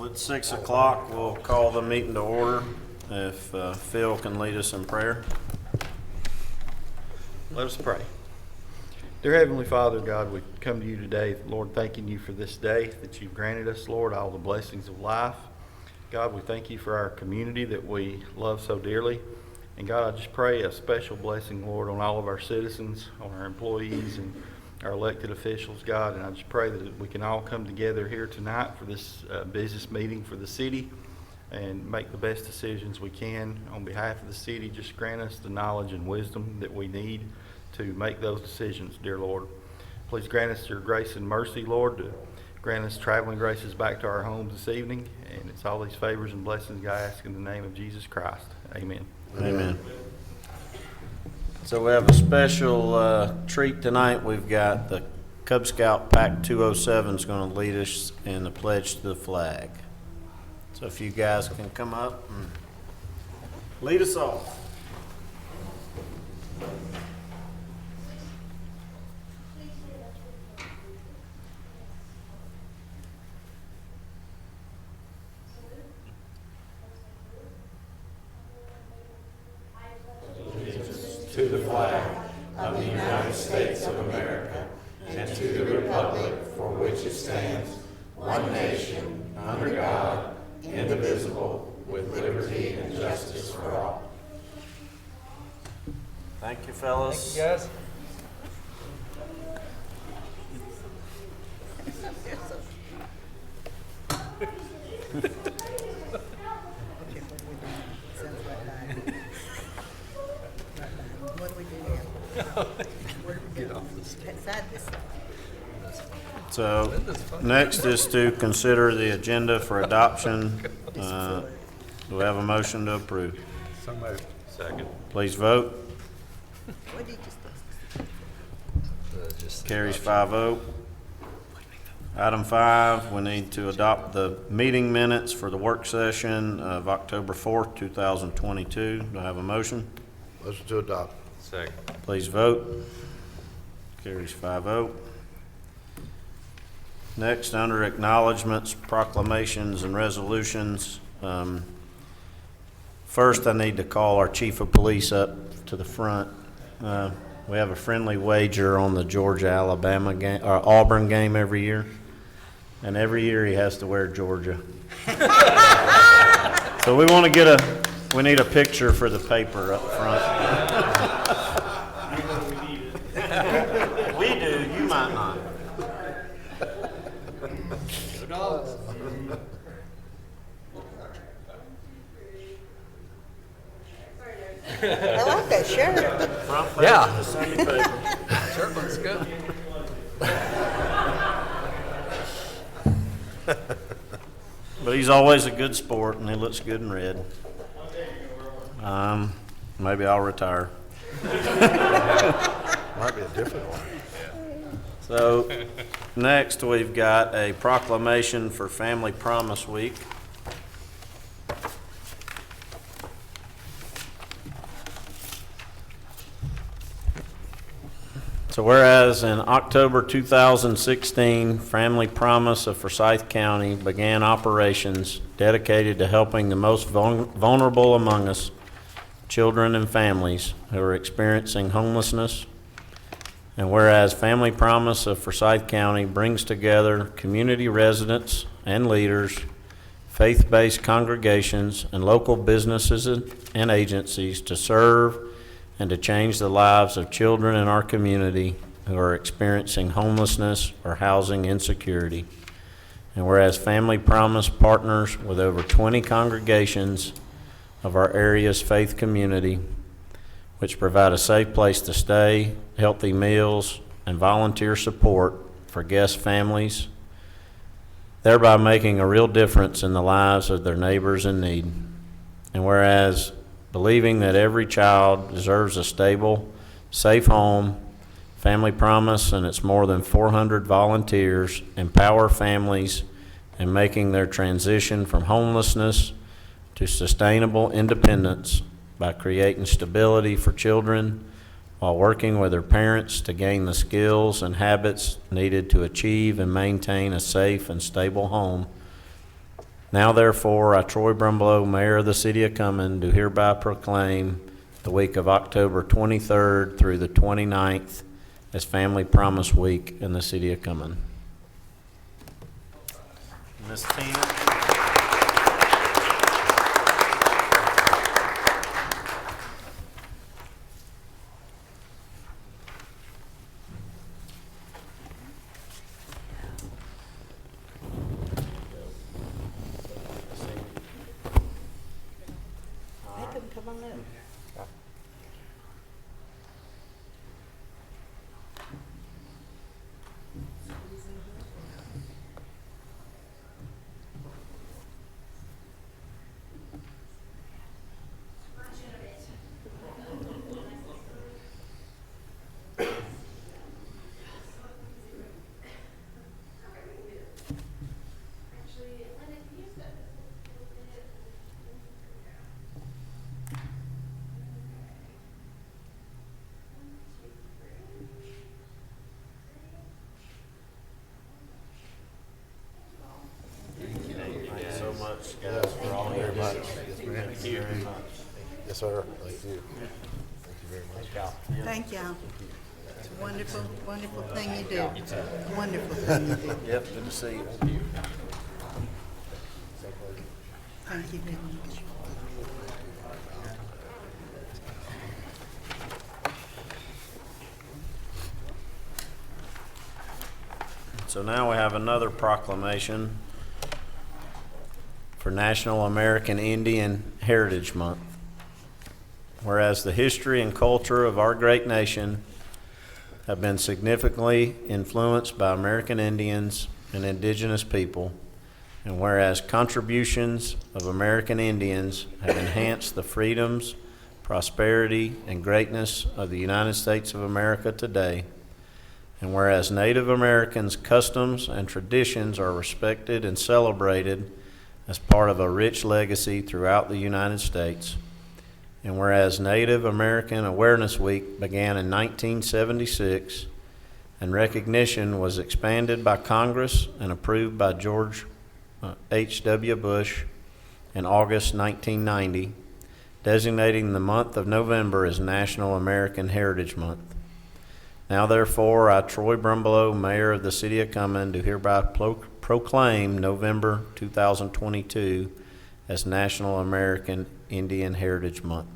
It's 6 o'clock. We'll call the meeting to order. If Phil can lead us in prayer. Let us pray. Dear Heavenly Father, God, we come to you today, Lord, thanking you for this day that you've granted us, Lord, all the blessings of life. God, we thank you for our community that we love so dearly. And God, I just pray a special blessing, Lord, on all of our citizens, on our employees, and our elected officials, God. And I just pray that we can all come together here tonight for this business meeting for the city and make the best decisions we can on behalf of the city. Just grant us the knowledge and wisdom that we need to make those decisions, dear Lord. Please grant us your grace and mercy, Lord, to grant us traveling graces back to our homes this evening. And it's all these favors and blessings I ask in the name of Jesus Christ. Amen. Amen. So we have a special treat tonight. We've got the Cub Scout Pack 207 is going to lead us in the pledge to the flag. So if you guys can come up and lead us off. To the flag of the United States of America and to the republic for which it stands, one nation, under God, indivisible, with liberty and justice for all. Thank you, fellas. Thank you, guys. What do we do now? Where do we go? Inside this. So next is to consider the agenda for adoption. Do we have a motion to approve? So moved. Second. Please vote. What did you just do? Carries 5-0. Item 5, we need to adopt the meeting minutes for the work session of October 4th, 2022. Do I have a motion? Motion to adopt. Second. Please vote. Carries 5-0. Next, under acknowledgements, proclamations, and resolutions. First, I need to call our chief of police up to the front. We have a friendly wager on the Georgia-Alabama game, or Auburn game every year. And every year he has to wear Georgia. So we need a picture for the paper up front. We do, you might not. I like that shirt. Front page Yeah. of the Sunday paper. Sure, looks good. But he's always a good sport, and he looks good in red. Maybe I'll retire. Might be a different one. So, next we've got a proclamation for Family Promise Week. So whereas in October 2016, Family Promise of Forsyth County began operations dedicated to helping the most vulnerable among us, children and families who are experiencing homelessness. And whereas Family Promise of Forsyth County brings together community residents and leaders, faith-based congregations, and local businesses and agencies to serve and to change the lives of children in our community who are experiencing homelessness or housing insecurity. And whereas Family Promise partners with over 20 congregations of our area's faith community, which provide a safe place to stay, healthy meals, and volunteer support for guest families, thereby making a real difference in the lives of their neighbors in need. And whereas believing that every child deserves a stable, safe home, Family Promise and its more than 400 volunteers empower families in making their transition from homelessness to sustainable independence by creating stability for children while working with their parents to gain the skills and habits needed to achieve and maintain a safe and stable home Now therefore, I, Troy Brumbelow, Mayor of the City of Cumming, do hereby proclaim the week of October 23rd through the 29th as Family Promise Week in the City of Cumming. Miss Tina. They couldn't come on up. Thank you so much, guys, for all your help. Thank you very much. Yes, sir. Thank you. Thank you very much. Thank y'all. It's a wonderful, wonderful thing you do. Wonderful thing you do. Yep, good to see you. Thank you. Thank you very much. So now we have another proclamation for National American Indian Heritage Month. Whereas the history and culture of our great nation have been significantly influenced by American Indians and indigenous people, and whereas contributions of American Indians have enhanced the freedoms, prosperity, and greatness of the United States of America today, and whereas Native Americans' customs and traditions are respected and celebrated as part of a rich legacy throughout the United States, and whereas Native American Awareness Week began in 1976 and recognition was expanded by Congress and approved by George H.W. Bush in August 1990, designating the month of November as National American Heritage Month. Now therefore, I, Troy Brumbelow, Mayor of the City of Cumming, do hereby proclaim November 2022 as National American Indian Heritage Month.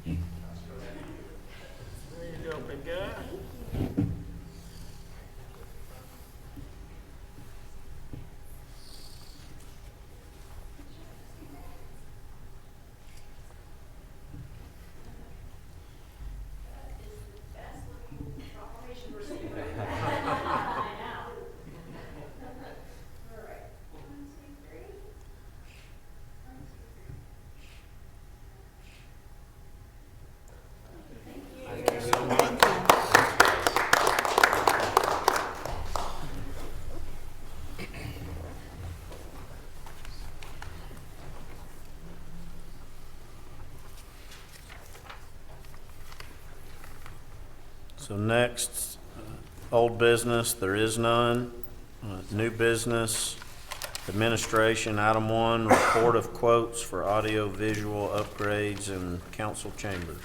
There you go, big guy. So next, old business, there is none. New business, administration, item 1, report of quotes for audio-visual upgrades in council chambers.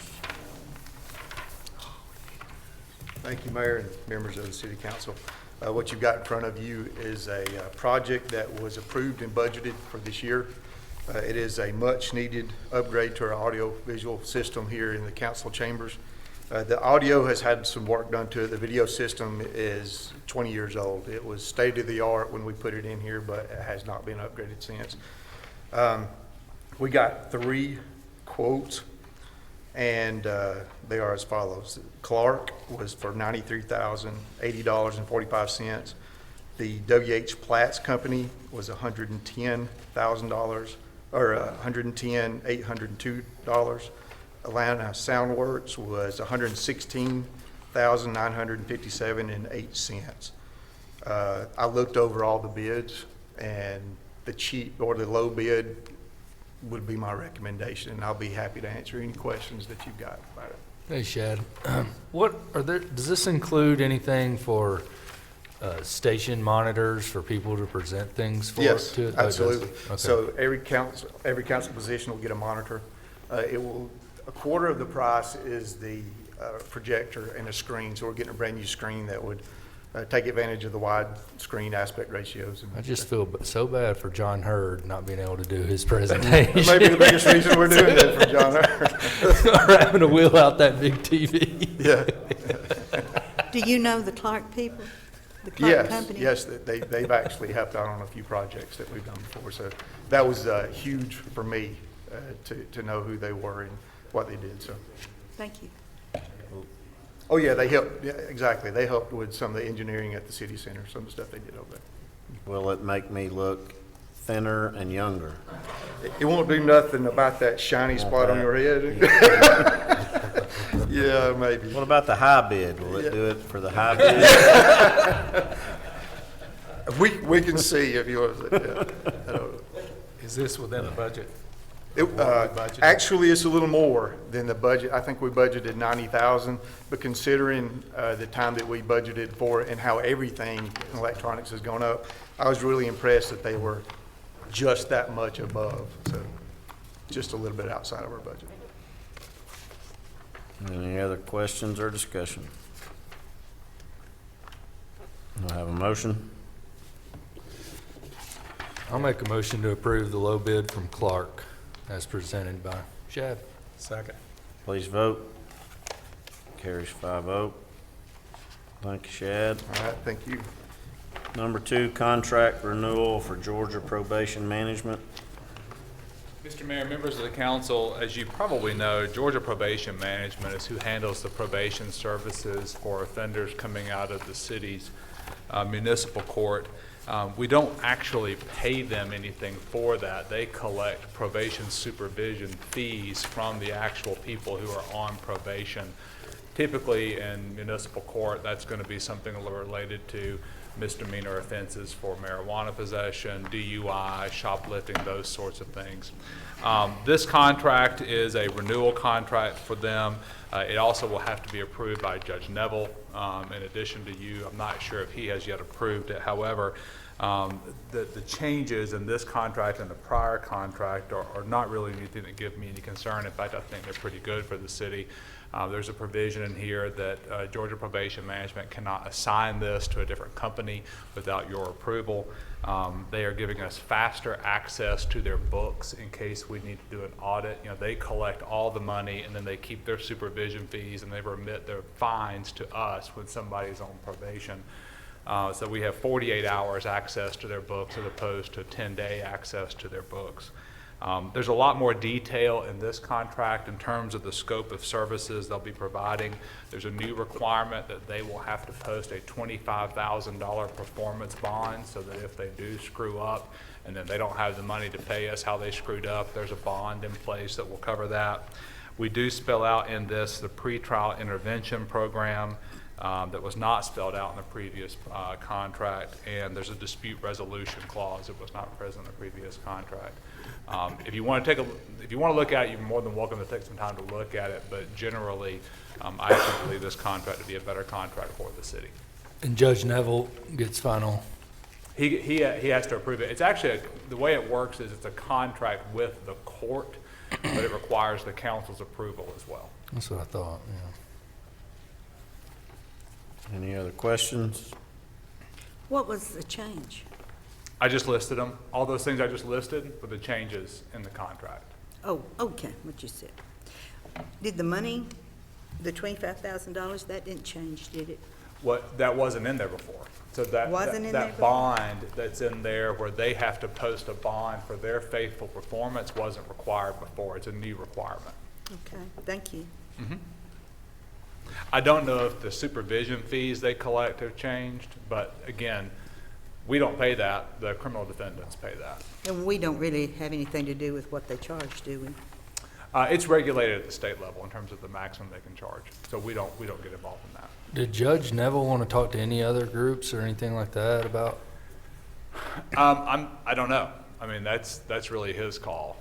Thank you, Mayor and members of the City Council. What you've got in front of you is a project that was approved and budgeted for this year. It is a much-needed upgrade to our audio-visual system here in the council chambers. The audio has had some work done to it. The video system is 20 years old. It was state-of-the-art when we put it in here, but it has not been upgraded since. We got 3 quotes, and they are as follows. Clark was for $93,080.45. The W.H. Platts Company was $110,000, or $110,802. Atlanta Soundworks was $116,957.08. I looked over all the bids, and the cheap or the low bid would be my recommendation, and I'll be happy to answer any questions that you've got about it. Hey, Shad. Does this include anything for station monitors for people to present things for? Yes, to it? Oh, it does? absolutely. Okay. So every council position will get a monitor. A quarter of the price is the projector and a screen, so we're getting a brand new screen that would take advantage of the wide screen aspect ratios. I just feel so bad for John Hurd not being able to do his presentation. That may be the biggest reason we're doing that for John Hurd. Or having to wheel out that big TV. Yeah. Do you know the Clark people? The Clark company? Yes, they've actually helped out on a few projects that we've done before. So that was huge for me to know who they were and what they did. So, Thank you. oh yeah, they helped. Yeah, exactly. They helped with some of the engineering at the city center, some of the stuff they did over there. Will it make me look thinner and younger? It won't do nothing about that shiny spot on your head. Yeah, maybe. What about the high bid? Will it do it for the high bid? We can see if you want to. Yeah. Is this within the budget? Actually, it's a little more than the budget. I think we budgeted 90,000, but considering the time that we budgeted for it and how everything in electronics has gone up, I was really impressed that they were just that much above. So, just a little bit outside of our budget. Any other questions or discussion? Do I have a motion? I'll make a motion to approve the low bid from Clark as presented by Shad. Second. Please vote. Carries 5-0. Thank you, Shad. All right, thank you. Number 2, contract renewal for Georgia Probation Management. Mr. Mayor, members of the council, as you probably know, Georgia Probation Management is who handles the probation services for offenders coming out of the city's municipal court. We don't actually pay them anything for that. They collect probation supervision fees from the actual people who are on probation. Typically in municipal court, that's going to be something related to misdemeanor offenses for marijuana possession, DUI, shoplifting, those sorts of things. This contract is a renewal contract for them. It also will have to be approved by Judge Neville. In addition to you, I'm not sure if he has yet approved it. However, the changes in this contract and the prior contract are not really anything that give me any concern. In fact, I think they're pretty good for the city. There's a provision in here that Georgia Probation Management cannot assign this to a different company without your approval. They are giving us faster access to their books in case we need to do an audit. You know, they collect all the money and then they keep their supervision fees and they remit their fines to us when somebody's on probation. So we have 48 hours access to their books as opposed to 10-day access to their books. There's a lot more detail in this contract in terms of the scope of services they'll be providing. There's a new requirement that they will have to post a $25,000 performance bond so that if they do screw up and then they don't have the money to pay us how they screwed up, there's a bond in place that will cover that. We do spell out in this the pretrial intervention program that was not spelled out in the previous contract, and there's a dispute resolution clause that was not present in the previous contract. If you want to look at it, you're more than welcome to take some time to look at it. But generally, I actually believe this contract to be a better contract for the city. And Judge Neville gets final. He has to approve it. It's actually the way it works is it's a contract with the court, but it requires the council's approval as well. That's what I thought. Yeah. Any other questions? What was the change? I just listed them. All those things I just listed were the changes in the contract. Oh, okay, what you said. Did the money, the $25,000, that didn't change, did it? That wasn't in there before. So that bond that's in there where they have to post a bond for their faithful performance wasn't required before. It's a new requirement. Okay, thank you. Mm-hmm. I don't know if the supervision fees they collect have changed, but again, we don't pay that. The criminal defendants pay that. And we don't really have anything to do with what they charge, do we? It's regulated at the state level in terms of the maximum they can charge. So we don't get involved in that. Did Judge Neville want to talk to any other groups or anything like that about? I don't know. I mean, that's really his call.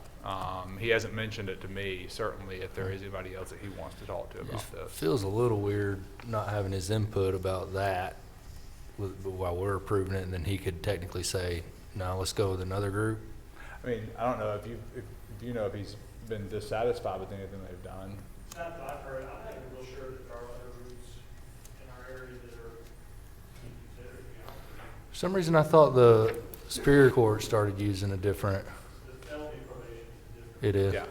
He hasn't mentioned it to me, certainly if there is anybody else that he wants to talk to about this. Feels a little weird not having his input about that while we're approving it, and then he could technically say, no, let's go with another group. I mean, I don't know if you know if he's been dissatisfied with anything they've done. Not that I've heard, I'm not even real sure that there are other routes in our area that are being considered, to be honest with you. For some reason, I thought the Superior Court started using a different, The felony probation is different. it is? Yeah,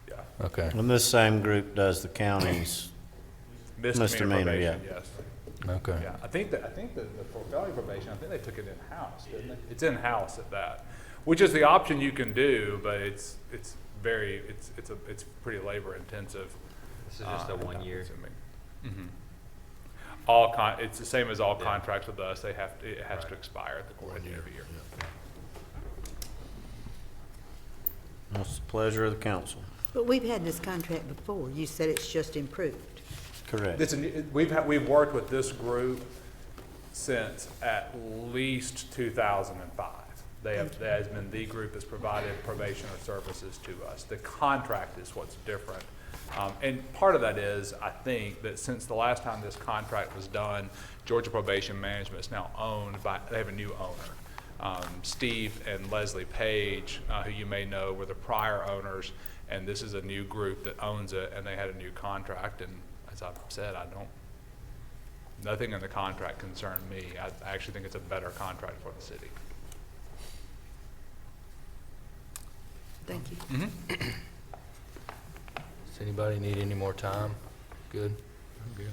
yeah. Okay, And this same group does the county's. Misdemeanor, probation, yeah. yes. okay. Yeah, I think that for felony probation, I think they took it in-house, didn't they? It's in-house at that, which is the option you can do, but it's pretty labor intensive. This is just a 1 year. It's the same as all contracts with us. It has to expire at the end of the year. What's the pleasure of the council? But we've had this contract before. You said it's just improved. Correct. We've worked with this group since at least 2005. That has been the group that's provided probation or services to us. The contract is what's different. And part of that is, I think, that since the last time this contract was done, Georgia Probation Management is now owned by, they have a new owner. Steve and Leslie Page, who you may know, were the prior owners, and this is a new group that owns it, and they had a new contract. And as I've said, nothing in the contract concerned me. I actually think it's a better contract for the city. Thank you. Does anybody need any more time? Good? Good.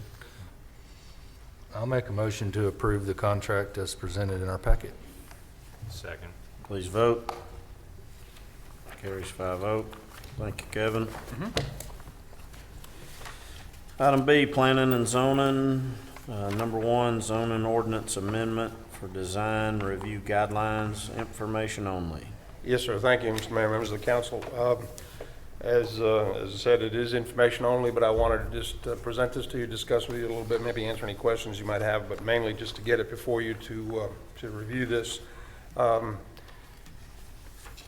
I'll make a motion to approve the contract as presented in our packet. Second. Please vote. Carries 5-0. Thank you, Kevin. Item B, planning and zoning. Number 1, zoning ordinance amendment for design review guidelines, information only. Yes, sir. Thank you, Mr. Mayor, members of the council. As I said, it is information only, but I wanted to just present this to you, discuss with you a little bit, maybe answer any questions you might have, but mainly just to get it before you to review this.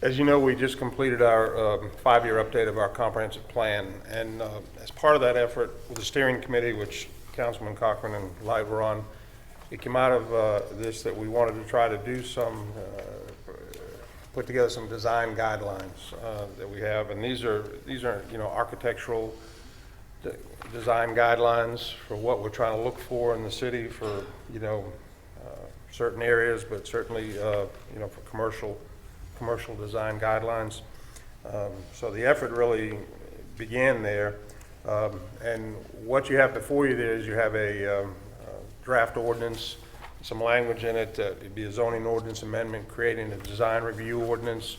As you know, we just completed our 5-year update of our comprehensive plan, and as part of that effort with the steering committee, which Councilman Cochran and Light were on, it came out of this that we wanted to try to do some put together some design guidelines that we have, and these are architectural design guidelines for what we're trying to look for in the city for certain areas, but certainly for commercial design guidelines. So the effort really began there, and what you have before you there is you have a draft ordinance, some language in it. It'd be a zoning ordinance amendment creating a design review ordinance.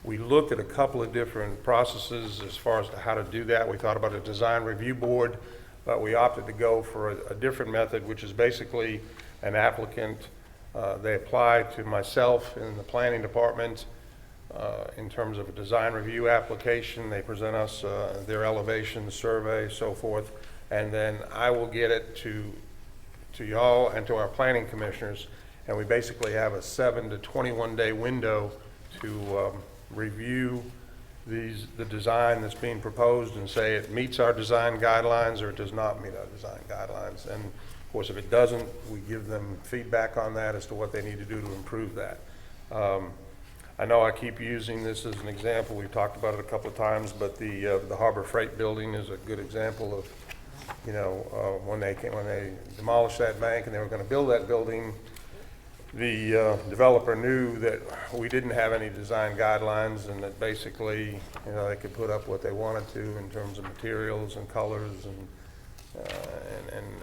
We looked at a couple of different processes as far as to how to do that. We thought about a design review board, but we opted to go for a different method, which is basically an applicant. They apply to myself in the planning department in terms of a design review application. They present us their elevation survey, so forth, and then I will get it to y'all and to our planning commissioners, and we basically have a 7 to 21 day window to review the design that's being proposed and say it meets our design guidelines or it does not meet our design guidelines. And of course, if it doesn't, we give them feedback on that as to what they need to do to improve that. I know I keep using this as an example. We've talked about it a couple of times, but the Harbor Freight building is a good example of when they demolished that bank and they were going to build that building, the developer knew that we didn't have any design guidelines and that basically, they could put up what they wanted to in terms of materials and colors and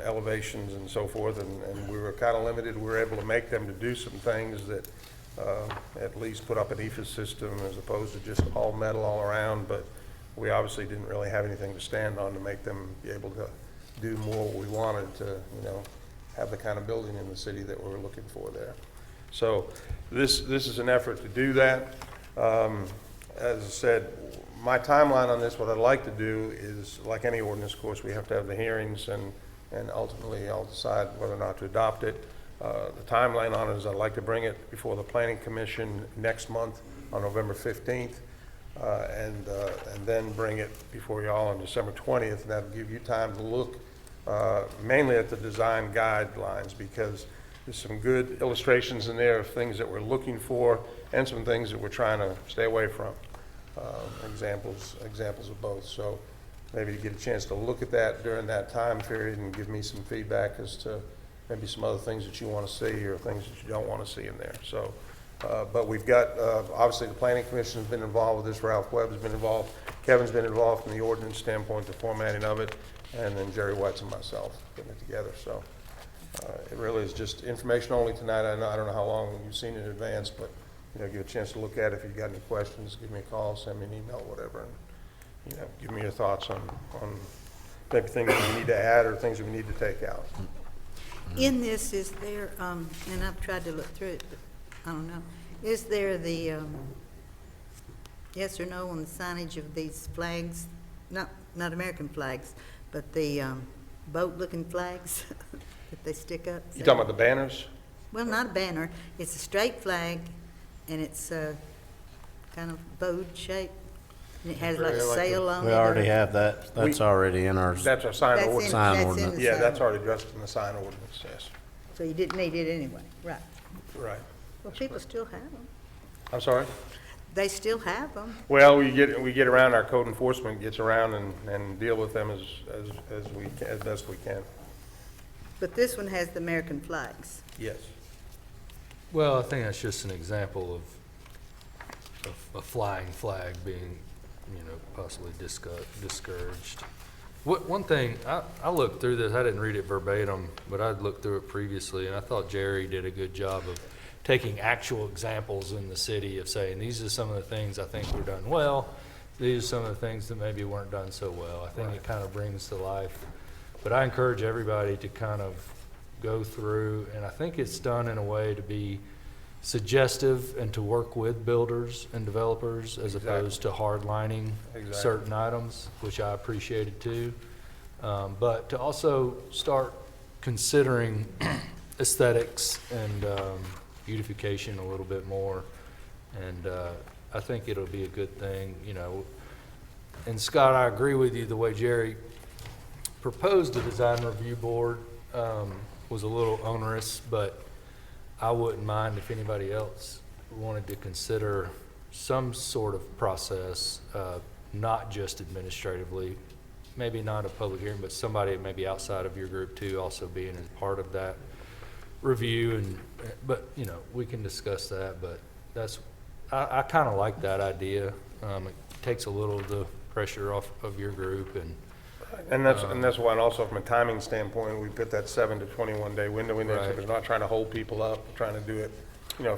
elevations and so forth, and we were kind of limited. We were able to make them to do some things that at least put up an EFIS system as opposed to just all metal all around, but we obviously didn't really have anything to stand on to make them be able to do more what we wanted to, have the kind of building in the city that we were looking for there. So this is an effort to do that. As I said, my timeline on this, what I'd like to do is, like any ordinance, of course, we have to have the hearings and ultimately I'll decide whether or not to adopt it. The timeline on it is I'd like to bring it before the Planning Commission next month on November 15th, and then bring it before y'all on December 20th, and that'll give you time to look mainly at the design guidelines, because there's some good illustrations in there of things that we're looking for and some things that we're trying to stay away from. Examples of both. So maybe to get a chance to look at that during that time period and give me some feedback as to maybe some other things that you want to see or things that you don't want to see in there. So, but we've got, obviously the Planning Commission has been involved with this, Ralph Webb's been involved, Kevin's been involved from the ordinance standpoint, the formatting of it, and then Jerry White's and myself putting it together. So it really is just information only tonight. I don't know how long you've seen it in advance, but give a chance to look at it. If you've got any questions, give me a call, send me an email, whatever, and give me your thoughts on maybe things that we need to add or things that we need to take out. In this, is there, and I've tried to look through it, but I don't know, is there the yes or no on the signage of these flags, not American flags, but the boat-looking flags that they stick up? You talking about the banners? Well, not a banner. It's a straight flag, and it's kind of boat shape, and it has like a sail on it. We already have that. That's already in our That's our sign That's in- ordinance. sign that's in ordinance. the Yeah, sign. that's already addressed in the sign ordinance, yes. So you didn't need it anyway, right? Right. Well, people still have them. I'm sorry? They still have them. Well, we get around, our code enforcement gets around and deal with them as best we can. But this one has the American flags. Yes. Well, I think that's just an example of a flying flag being, possibly discouraged. One thing, I looked through this, I didn't read it verbatim, but I'd looked through it previously, and I thought Jerry did a good job of taking actual examples in the city of saying, these are some of the things I think were done well, these are some of the things that maybe weren't done so well. I think it kind of brings to life. But I encourage everybody to kind of go through, and I think it's done in a way to be suggestive and to work with builders and developers as opposed to hardlining certain items, which I appreciated too. But to also start considering aesthetics and beautification a little bit more. And I think it'll be a good thing, And Scott, I agree with you, the way Jerry proposed the design review board was a little onerous, but I wouldn't mind if anybody else wanted to consider some sort of process, not just administratively, maybe not a public hearing, but somebody maybe outside of your group too, also being as part of that review. But we can discuss that, but I kind of like that idea. It takes a little of the pressure off of your group, and that's why, and also from a timing standpoint, we put that 7 to 21 day window in there, so Right. we're not trying to hold people up, we're trying to do it,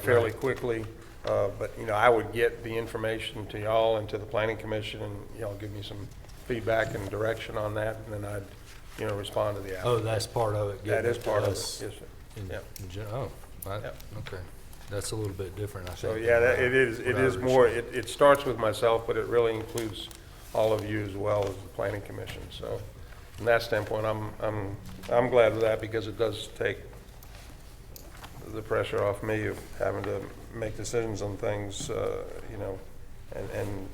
fairly quickly. But, I would get the information to y'all and to the planning commission, and y'all give me some feedback and direction on that, and then I'd, respond to the applicant. oh, that's part of it. That is part of it, us yes, sir. Yep. Yep. Okay. That's a little bit different, I think. So, yeah, it is more, it starts with myself, but it really includes all of you as well as the planning commission. So from that standpoint, I'm glad of that, because it does take the pressure off me of having to make decisions on things,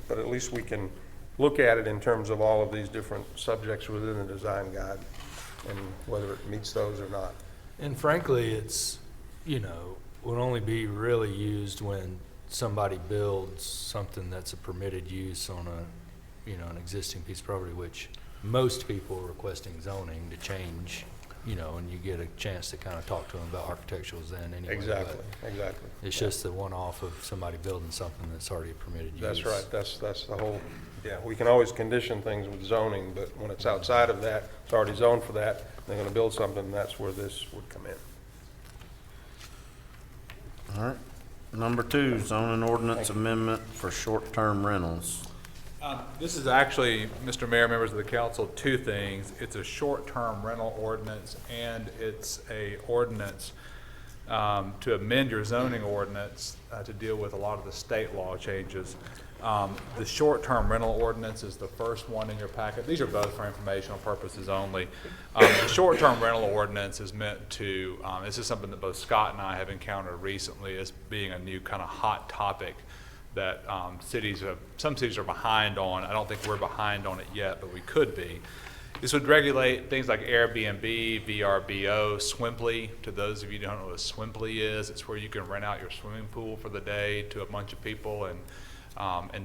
but at least we can look at it in terms of all of these different subjects within the design guide and whether it meets those or not. And frankly, it's, would only be really used when somebody builds something that's a permitted use on an existing piece of property, which most people are requesting zoning to change, and you get a chance to kind of talk to them about architecturals then anyway. Exactly. It's just the one-off of somebody building something that's already a permitted use. That's right, that's the whole, we can always condition things with zoning, but when it's outside of that, it's already zoned for that, they're gonna build something, that's where this would come in. All right. Number 2, zoning ordinance amendment for short-term rentals. This is actually, Mr. Mayor, members of the council, 2 things. It's a short-term rental ordinance, and it's a ordinance to amend your zoning ordinance to deal with a lot of the state law changes. The short-term rental ordinance is the first one in your packet. These are both for informational purposes only. The short-term rental ordinance is meant to, this is something that both Scott and I have encountered recently as being a new kind of hot topic that some cities are behind on. I don't think we're behind on it yet, but we could be. This would regulate things like Airbnb, VRBO, Swimply. To those of you who don't know what a Swimply is, it's where you can rent out your swimming pool for the day to a bunch of people, and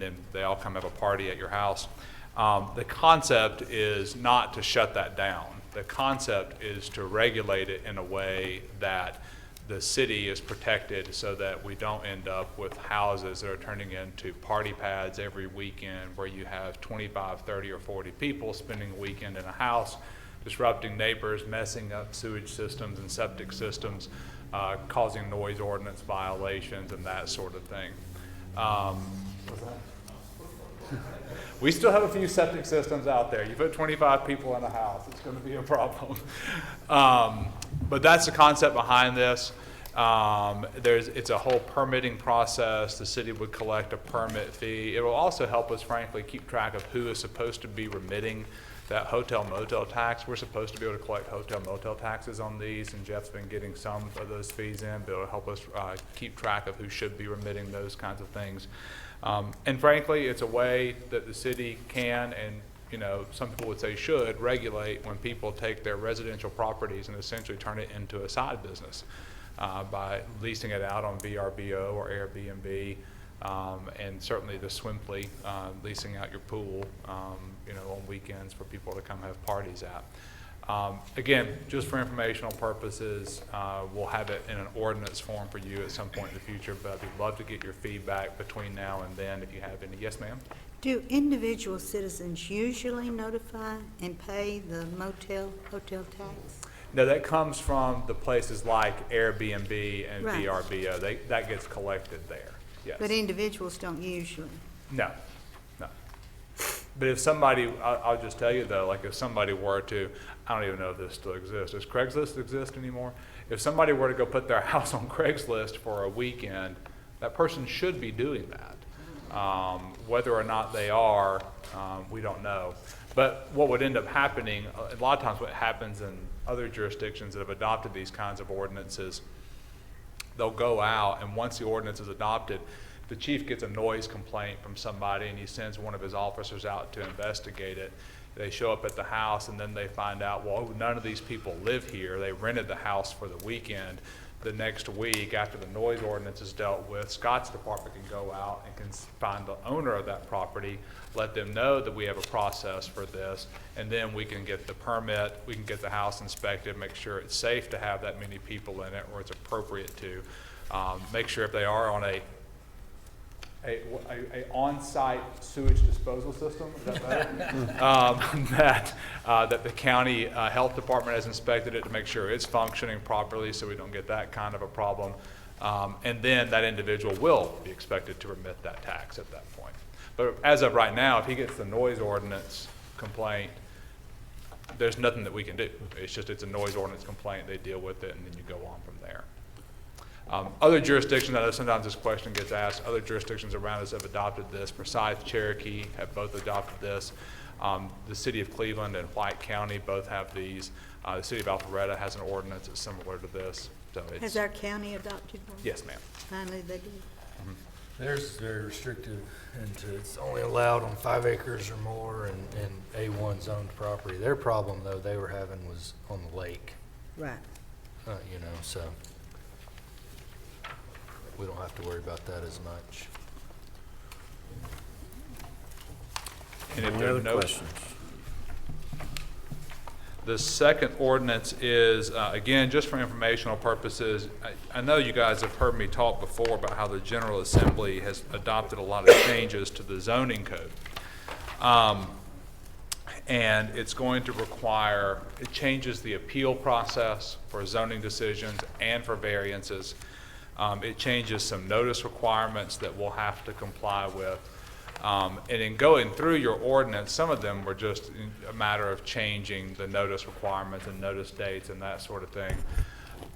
then they all come have a party at your house. The concept is not to shut that down. The concept is to regulate it in a way that the city is protected so that we don't end up with houses that are turning into party pads every weekend where you have 25, 30, or 40 people spending a weekend in a house, disrupting neighbors, messing up sewage systems and septic systems, causing noise ordinance violations and that sort of thing. We still have a few septic systems out there. You put 25 people in a house, it's going to be a problem. But that's the concept behind this. It's a whole permitting process. The city would collect a permit fee. It will also help us, frankly, keep track of who is supposed to be remitting that hotel motel tax. We're supposed to be able to collect hotel motel taxes on these, and Jeff's been getting some of those fees in, but it'll help us keep track of who should be remitting those kinds of things. And frankly, it's a way that the city can, and some people would say should, regulate when people take their residential properties and essentially turn it into a side business by leasing it out on VRBO or Airbnb, and certainly the Swimply, leasing out your pool, on weekends for people to come have parties at. Again, just for informational purposes, we'll have it in an ordinance form for you at some point in the future, but I'd love to get your feedback between now and then if you have any. Yes, ma'am? Do individual citizens usually notify and pay the hotel tax? No, that comes from the places like Airbnb and Right. VRBO. That gets collected there, yes. But individuals don't usually. No. But if somebody, I'll just tell you though, like if somebody were to, I don't even know if this still exists. Does Craigslist exist anymore? If somebody were to go put their house on Craigslist for a weekend, that person should be doing that. Whether or not they are, we don't know. But what would end up happening, a lot of times what happens in other jurisdictions that have adopted these kinds of ordinances, they'll go out, and once the ordinance is adopted, the chief gets a noise complaint from somebody and he sends one of his officers out to investigate it. They show up at the house and then they find out, well, none of these people live here. They rented the house for the weekend. The next week, after the noise ordinance is dealt with, Scott's department can go out and can find the owner of that property, let them know that we have a process for this, and then we can get the permit, we can get the house inspected, make sure it's safe to have that many people in it, or it's appropriate to. Make sure if they are on a on-site sewage disposal system, is that better? That the county health department has inspected it to make sure it's functioning properly so we don't get that kind of a problem. And then that individual will be expected to remit that tax at that point. But as of right now, if he gets the noise ordinance complaint, there's nothing that we can do. It's a noise ordinance complaint, they deal with it, and then you go on from there. Other jurisdictions, I know sometimes this question gets asked, other jurisdictions around us have adopted this. Forsyth, Cherokee have both adopted this. The city of Cleveland and White County both have these. The city of Alpharetta has an ordinance that's similar to this. So it's, Has our county adopted one? yes, ma'am. Finally, they did. Theirs is very restrictive, and it's only allowed on 5 acres or more and A1 zoned property. Their problem, though, they were having was on the lake, Right. so we don't have to worry about that as much. And if Any there are other no questions? The second ordinance is, again, just for informational purposes, I know you guys have heard me talk before about how the General Assembly has adopted a lot of changes to the zoning code. And it's going to require, it changes the appeal process for zoning decisions and for variances. It changes some notice requirements that we'll have to comply with. And in going through your ordinance, some of them were just a matter of changing the notice requirements and notice dates and that sort of thing.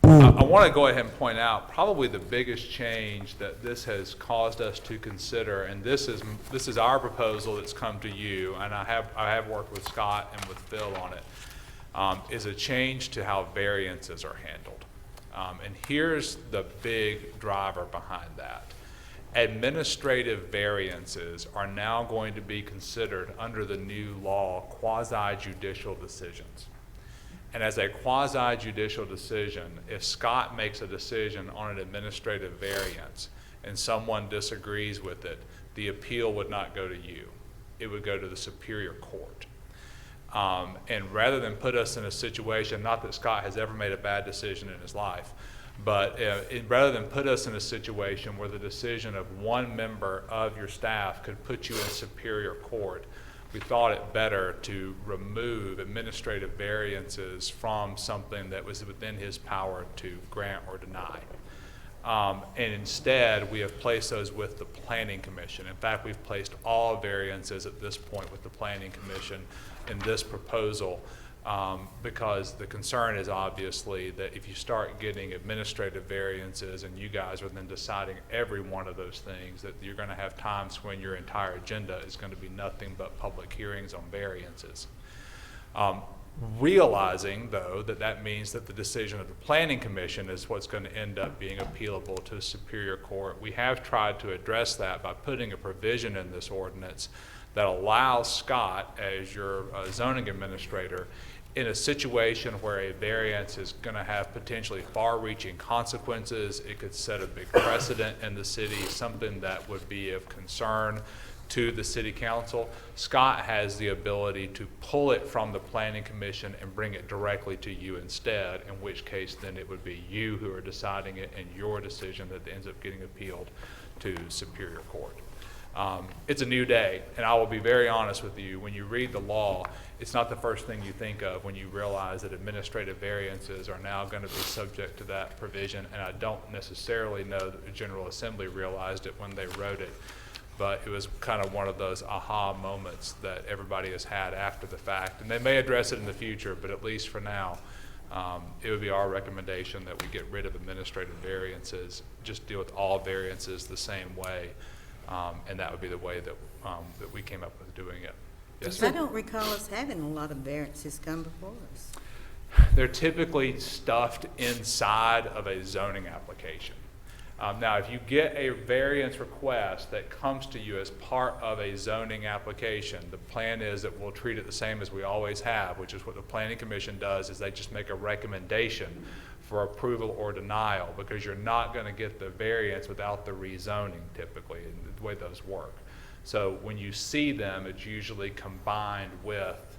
I want to go ahead and point out probably the biggest change that this has caused us to consider, and this is our proposal that's come to you, and I have worked with Scott and with Phil on it, is a change to how variances are handled. And here's the big driver behind that. Administrative variances are now going to be considered under the new law quasi-judicial decisions. And as a quasi-judicial decision, if Scott makes a decision on an administrative variance and someone disagrees with it, the appeal would not go to you. It would go to the Superior Court. And rather than put us in a situation, not that Scott has ever made a bad decision in his life, but rather than put us in a situation where the decision of one member of your staff could put you in Superior Court, we thought it better to remove administrative variances from something that was within his power to grant or deny. And instead, we have placed those with the Planning Commission. In fact, we've placed all variances at this point with the Planning Commission in this proposal, because the concern is obviously that if you start getting administrative variances and you guys are then deciding every one of those things, that you're going to have times when your entire agenda is going to be nothing but public hearings on variances. Realizing, though, that that means that the decision of the Planning Commission is what's going to end up being appealable to the Superior Court, we have tried to address that by putting a provision in this ordinance that allows Scott, as your zoning administrator, in a situation where a variance is going to have potentially far-reaching consequences, it could set a big precedent in the city, something that would be of concern to the city council. Scott has the ability to pull it from the Planning Commission and bring it directly to you instead, in which case then it would be you who are deciding it and your decision that ends up getting appealed to Superior Court. It's a new day, and I will be very honest with you. When you read the law, it's not the first thing you think of when you realize that administrative variances are now going to be subject to that provision, and I don't necessarily know that the General Assembly realized it when they wrote it, but it was kind of one of those aha moments that everybody has had after the fact, and they may address it in the future, but at least for now, it would be our recommendation that we get rid of administrative variances, just deal with all variances the same way. And that would be the way that we came up with doing it. Yes, I don't recall us having a lot of variances come before us. They're typically stuffed inside of a zoning application. Now, if you get a variance request that comes to you as part of a zoning application, the plan is that we'll treat it the same as we always have, which is what the Planning Commission does, is they just make a recommendation for approval or denial, because you're not going to get the variance without the rezoning typically, and the way those work. So when you see them, it's usually combined with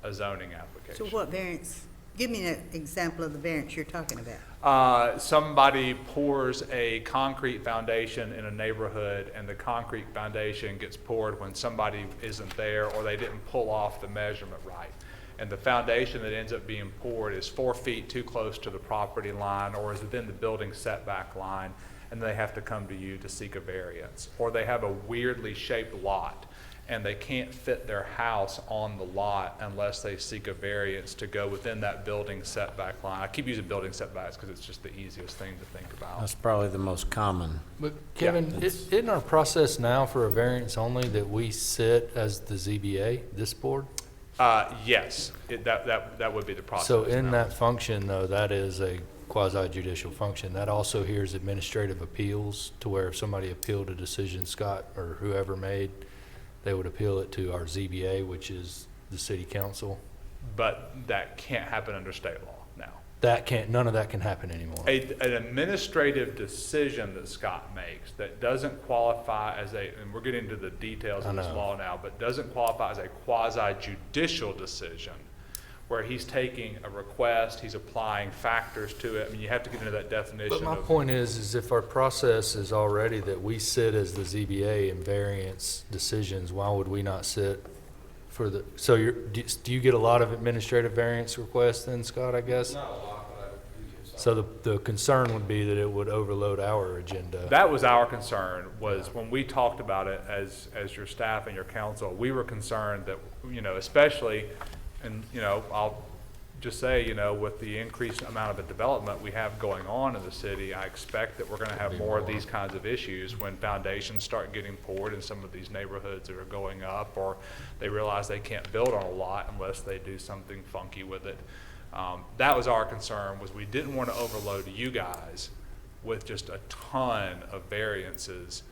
a zoning application. So what variance, give me an example of the variance you're talking about. Somebody pours a concrete foundation in a neighborhood, and the concrete foundation gets poured when somebody isn't there, or they didn't pull off the measurement right. And the foundation that ends up being poured is 4 feet too close to the property line, or is within the building setback line, and they have to come to you to seek a variance. Or they have a weirdly shaped lot, and they can't fit their house on the lot unless they seek a variance to go within that building setback line. I keep using building setbacks because it's just the easiest thing to think about. That's probably the most common. But Kevin, isn't our process now for a variance only that we sit as the ZBA, this board? Yes, that would be the process. So in now. that function, though, that is a quasi-judicial function. That also hears administrative appeals, to where if somebody appealed a decision Scott or whoever made, they would appeal it to our ZBA, which is the city council. But that can't happen under state law now. None of that can happen anymore. An administrative decision that Scott makes that doesn't qualify as and we're getting into the details of this law now, but doesn't qualify as a quasi-judicial decision, where he's taking a request, he's applying factors to it. I mean, you have to get into that definition. But my point is if our process is already that we sit as the ZBA in variance decisions, why would we not sit for the, so do you get a lot of administrative variance requests then, Scott, I guess? Not a lot, but I do get some. So the concern would be that it would overload our agenda. That was our concern, was when we talked about it as your staff and your council, we were concerned that, especially, and, I'll just say, with the increased amount of development we have going on in the city, I expect that we're going to have more of these kinds of issues when foundations start getting poured in some of these neighborhoods that are going up, or they realize they can't build on a lot unless they do something funky with it. That was our concern, was we didn't want to overload you guys with just a ton of variances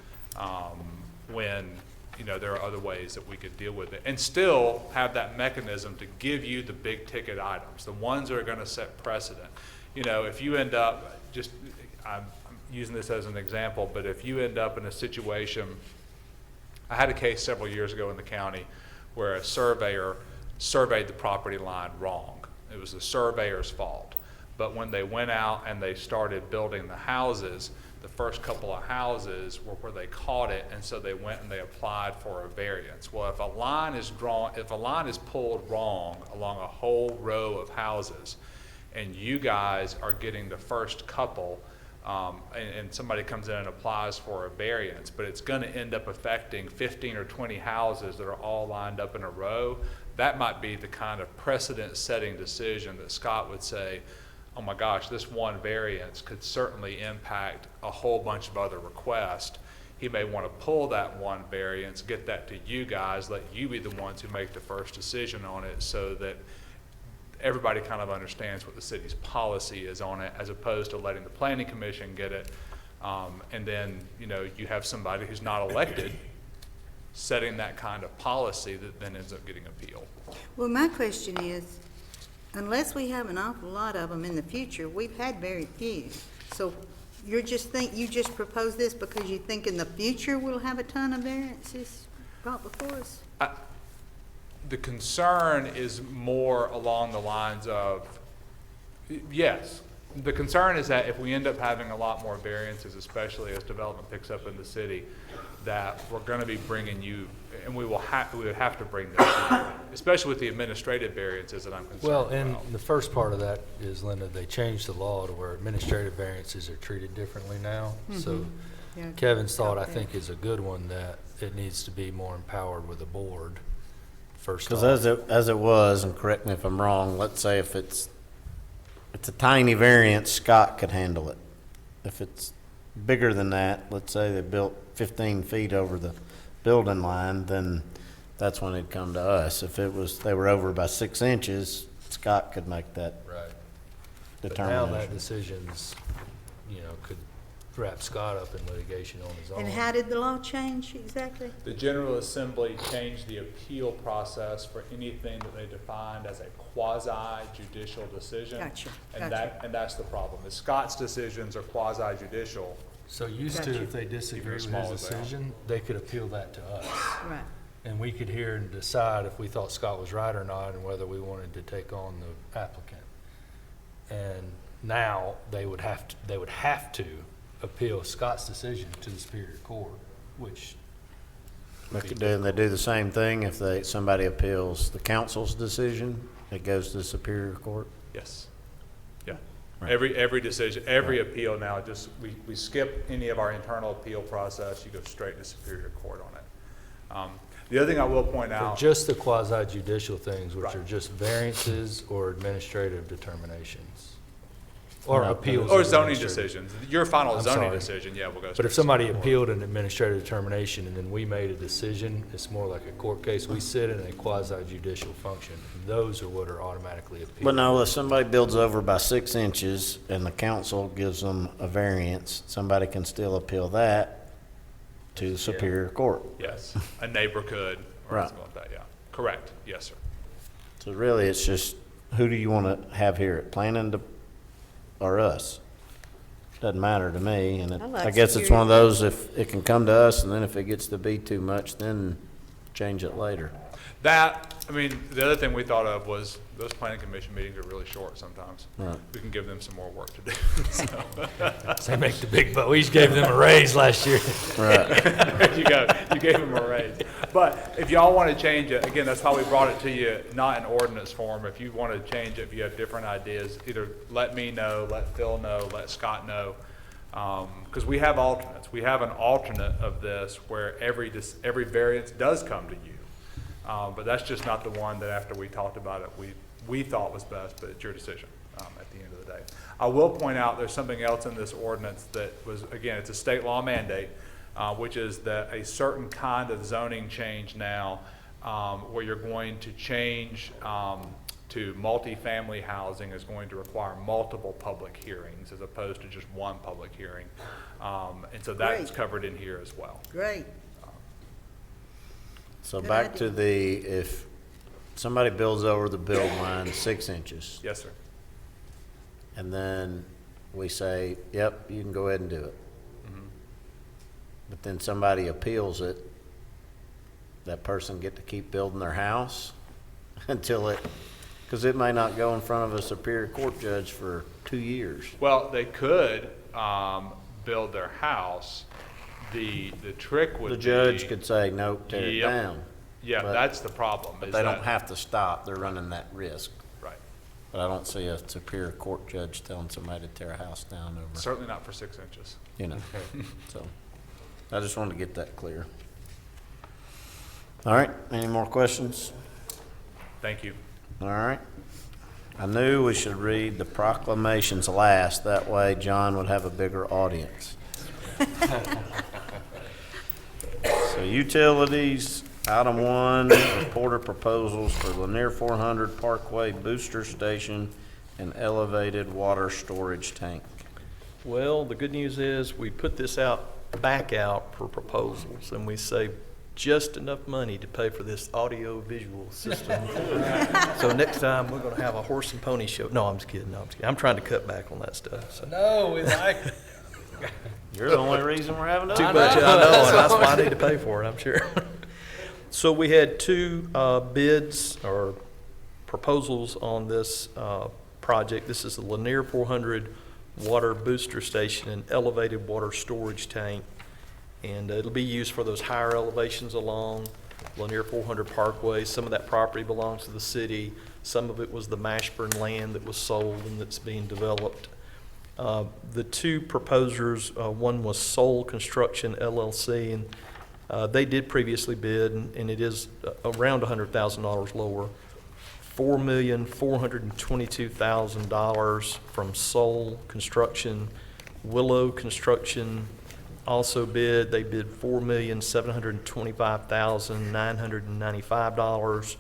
when, you know, there are other ways that we could deal with it and still have that mechanism to give you the big ticket items, the ones that are going to set precedent. You know, if you end up, I'm using this as an example, but if you end up in a situation, I had a case several years ago in the county where a surveyor surveyed the property line wrong. It was the surveyor's fault. But when they went out and they started building the houses, the first couple of houses were where they caught it, and so they went and they applied for a variance. Well, if a line is pulled wrong along a whole row of houses, and you guys are getting the first couple, and somebody comes in and applies for a variance, but it's going to end up affecting 15 or 20 houses that are all lined up in a row, that might be the kind of precedent-setting decision that Scott would say, oh my gosh, this one variance could certainly impact a whole bunch of other requests. He may want to pull that one variance, get that to you guys, let you be the ones who make the first decision on it so that everybody kind of understands what the city's policy is on it, as opposed to letting the planning commission get it. And then, you know, you have somebody who's not elected setting that kind of policy that then ends up getting appealed. Well, my question is, unless we have an awful lot of them in the future, we've had very few. So you just propose this because you think in the future we'll have a ton of variances brought before us? The concern is more along the lines of, yes, the concern is that if we end up having a lot more variances, especially as development picks up in the city, that we're going to be bringing you, and we would have to bring them to you, especially with the administrative variances that I'm concerned Well, about. and the first part of that is, Linda, they changed the law to where administrative variances are treated differently now. So Yeah, Kevin's thought, I okay. think, is a good one, that it needs to be more empowered with the board first Because off. as it was, and correct me if I'm wrong, let's say if it's a tiny variance, Scott could handle it. If it's bigger than that, let's say they built 15 feet over the building line, then that's when it'd come to us. If they were over by 6 inches, Scott could make that Right. But now that determination. decision's, could wrap Scott up in litigation on his own. And how did the law change exactly? The General Assembly changed the appeal process for anything that they defined as a quasi-judicial decision. Gotcha, And gotcha. that's the problem. The Scott's decisions are quasi-judicial. So used to, Gotcha. if they disagree with small his as they are. decision, they could appeal that to us. Right. And we could hear and decide if we thought Scott was right or not, and whether we wanted to take on the applicant. And now they would have to appeal Scott's decision to the Superior Court, which They do the same thing if somebody appeals the council's decision, it goes to the Superior Court? Yes. Yeah. Right. Every decision, every appeal now, just, we skip any of our internal appeal process. You go straight to Superior Court on it. The other thing I will point for out. just the quasi-judicial things, which Right. are just variances or administrative determinations. Or No. appeals. Or of zoning administrative. decisions. Your final I'm zoning sorry. decision, yeah, we'll go straight. But if to somebody Superior Court. appealed an administrative determination and then we made a decision, it's more like a court case. We sit in a quasi-judicial function. And those are what are automatically appealed. But no, if somebody builds over by 6 inches and the council gives them a variance, somebody can still appeal that to the Superior Court. Yes, a neighbor could, or Right. something like that, yeah. Correct, yes, sir. So really, it's just, who do you want to have here, at planning or us? Doesn't matter to me, and I like I guess it's one of Superior. those, if it can come to us, and then if it gets to be too much, then change it later. The other thing we thought of was those planning commission meetings are really short sometimes. Right. We can give them some more work to do. So, They make the big bucks. We just gave them a raise last year. Right. there you go, you gave them a raise. But if y'all want to change it, again, that's why we brought it to you, not in ordinance form. If you want to change it, if you have different ideas, either let me know, let Phil know, let Scott know. Because we have alternates. We have an alternate of this where every variance does come to you. But that's just not the one that after we talked about it, we thought was best, but it's your decision at the end of the day. I will point out there's something else in this ordinance that was, again, it's a state law mandate, which is that a certain kind of zoning change now, where you're going to change to multifamily housing is going to require multiple public hearings as opposed to just one public hearing. And so that's Great. covered in here as well. Great. So Good back idea. to the, if somebody builds over the build line 6 inches, Yes, sir. and then we say, yep, you can go ahead and do it. But then somebody appeals it, that person get to keep building their house until it, because it may not go in front of a Superior Court judge for 2 years. Well, they could build their house. The trick would The be. judge could say, nope, tear it Yep. down. Yeah, but- that's the problem. But is they don't that- have to stop, they're running that risk. Right. But I don't see a Superior Court judge telling somebody to tear a house down over, Certainly not for 6 inches. you know, so. I just wanted to get that clear. All right, any more questions? Thank you. All right. I knew we should read the proclamations last, that way John would have a bigger audience. So utilities, item 1, reporter proposals for Lanier 400 Parkway Booster Station and elevated water storage tank. Well, the good news is we put this back out for proposals, and we saved just enough money to pay for this audio-visual system. So next time, we're gonna have a horse and pony show. No, I'm just kidding, I'm trying to cut back on that stuff, so. No, we like, You're the only reason we're having to. Too much, I know, and that's why I need to pay for it, I'm sure. So we had 2 bids or proposals on this project. This is the Lanier 400 Water Booster Station and elevated water storage tank. And it'll be used for those higher elevations along Lanier 400 Parkway. Some of that property belongs to the city. Some of it was the Mashburn land that was sold and that's being developed. The 2 proposers, one was Soul Construction LLC, and they did previously bid, and it is around $100,000 lower. $4,422,000 from Soul Construction. Willow Construction also bid. They bid $4,725,995.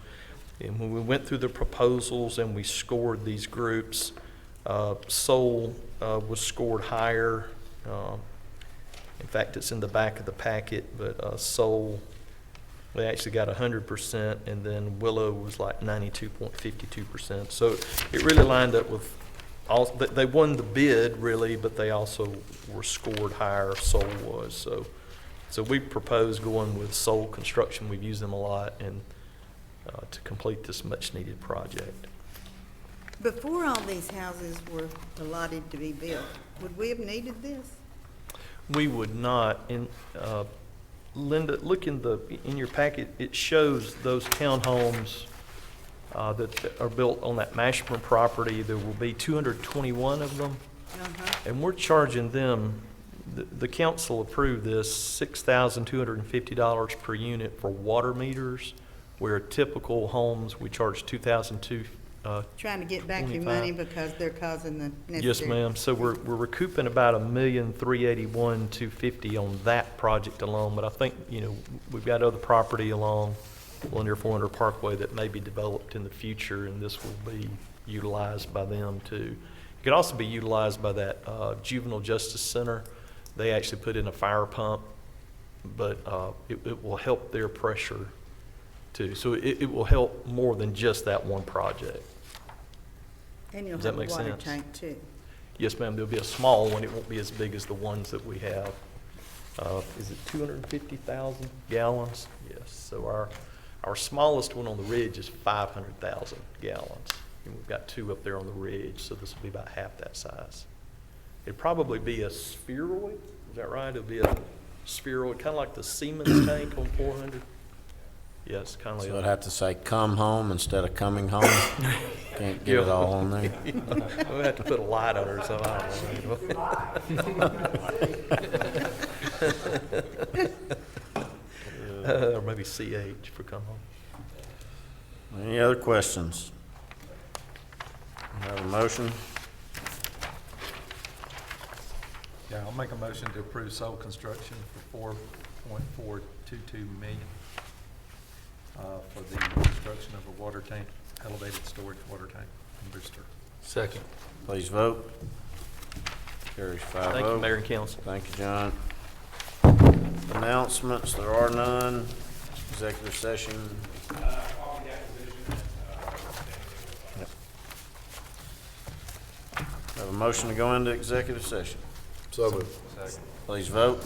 And when we went through the proposals and we scored these groups, Soul was scored higher. In fact, it's in the back of the packet, but Soul, they actually got 100%, and then Willow was like 92.52%. So it really lined up with all, they won the bid really, but they also were scored higher, Soul was. So we proposed going with Soul Construction. We've used them a lot, and to complete this much-needed project. Before all these houses were allotted to be built, would we have needed this? We would not. And Linda, look in your packet. It shows those townhomes that are built on that Mashburn property. There will be 221 of them, and we're charging them. The council approved this $6,250 per unit for water meters, where typical homes we charge $2,200. Trying to get back your 25. money because they're causing the necessary. Yes, ma'am. So we're recouping about $1,381,250 on that project alone. But I think, we've got other property along Lanier 400 Parkway that may be developed in the future, and this will be utilized by them too. It could also be utilized by that Juvenile Justice Center. They actually put in a fire pump, but it will help their pressure too. So it will help more than just that one project. And you'll Does that have a make water sense? tank too. Yes, ma'am, there'll be a small one. It won't be as big as the ones that we have. Is it 250,000 gallons? Yes, so our smallest one on the ridge is 500,000 gallons. And we've got 2 up there on the ridge, so this will be about half that size. It'd probably be a spheroid, is that right? It'll be a spheroid, kind of like the Siemens tank on 400. Yes, kind of So like I'd have to say come home instead of coming home. Can't get it all on there. We'll have to put a light on it or something. I don't know. Or maybe CH for come home. Any other questions? Have a motion? yeah, I'll make a motion to approve Soul Construction for $4.422 million for the construction construction of a water tank, elevated storage water tank in Brewster. Second. Please vote. Carries 5-0. Thank you, Mayor and Council. Thank you, John. Announcements, there are none. Executive session. Yep. Have a motion to go into executive session. So moved. Please vote.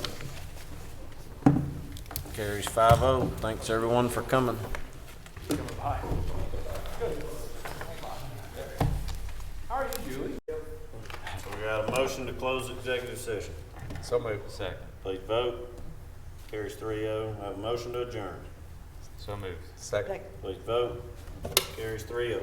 Carries 5-0. Thanks, everyone, for coming. We got a motion to close executive session. So moved. Second. Please vote. Carries 3-0. Have a motion to adjourn. So moved. Second. Please vote. Carries 3-0.